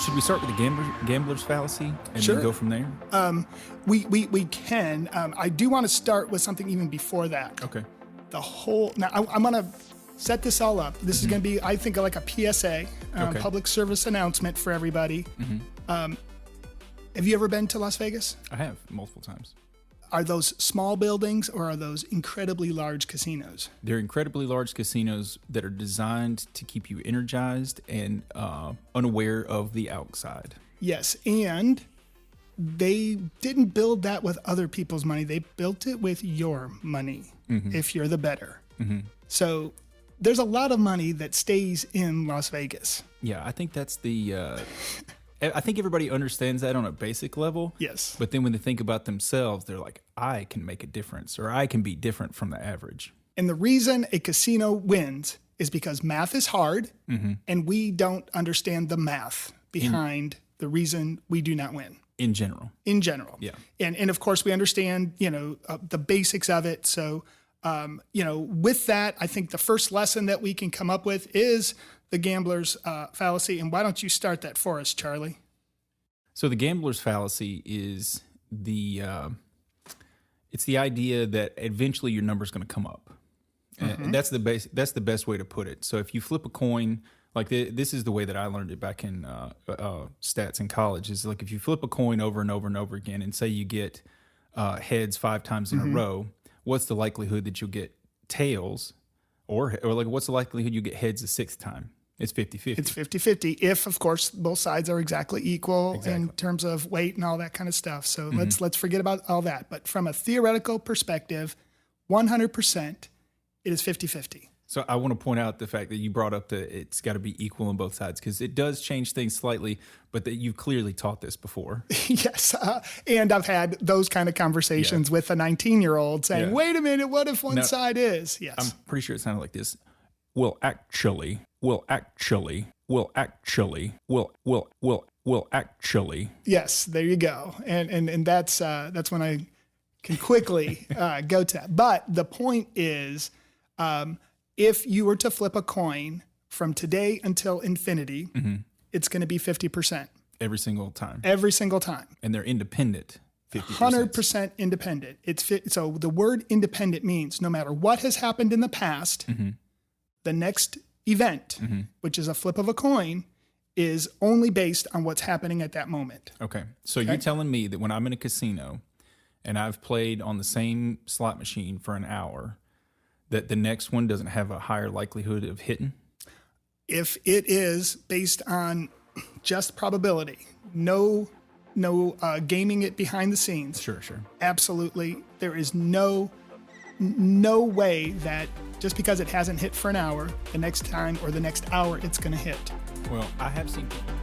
Should we start with the gambler's fallacy and Sure. then go from there? We can. I do want to start with something even before that. Okay. Now I'm going to set this all up. This is going to be, I think, like a PSA, Okay. public service announcement for everybody. Have you ever been to Las Vegas? I have multiple times. Are those small buildings or are those incredibly large casinos? They're incredibly large casinos that are designed to keep you energized and unaware of the outside. Yes, and they didn't build that with other people's money. They built it with your money, if you're the bettor. So there's a lot of money that stays in Las Vegas. Yeah, I think that's the... I think everybody understands that on a basic level. Yes. But then when they think about themselves, they're like, I can make a difference, or I can be different from the average. And the reason a casino wins is because math is hard, and we don't understand the math behind the reason we do not win. In general. In general. Yeah. And of course, we understand, the basics of it. So, with that, I think the first lesson that we can come up with is the gambler's fallacy. And why don't you start that for us, Charlie? So the gambler's fallacy is it's the idea that eventually your number's going to come up. And that's the best way to put it. So if you flip a coin, like this is the way that I learned it back in stats in college, is like if you flip a coin over and over and over again and say you get heads 5 times in a row, what's the likelihood that you'll get tails, or like what's the likelihood you get heads the 6th time? It's 50-50. It's 50-50 if, of course, both sides are exactly equal in terms of weight and all that kind of stuff. So let's forget about all that. But from a theoretical perspective, 100%, it is 50-50. So I want to point out the fact that you brought up that it's got to be equal on both sides, because it does change things slightly, but that you've clearly taught this before. Yes. And I've had those kind of conversations with a 19-year-old saying, wait a minute, what if one side is? Yes. I'm pretty sure it sounded like this. Will actually. Yes, there you go. And that's when I can quickly go to that. But the point is, if you were to flip a coin from today until infinity, it's going to be 50%. Every single time. Every single time. And they're independent. 50%. 100% independent. So the word independent means no matter what has happened in the past, the next event, which is a flip of a coin, is only based on what's happening at that moment. Okay. So you're telling me that when I'm in a casino and I've played on the same slot machine for an hour, that the next one doesn't have a higher likelihood of hitting? If it is based on just probability, no gaming it behind the scenes. Sure. Absolutely. There is no way that just because it hasn't hit for an hour, the next time or the next hour it's going to hit. Well, I have seen people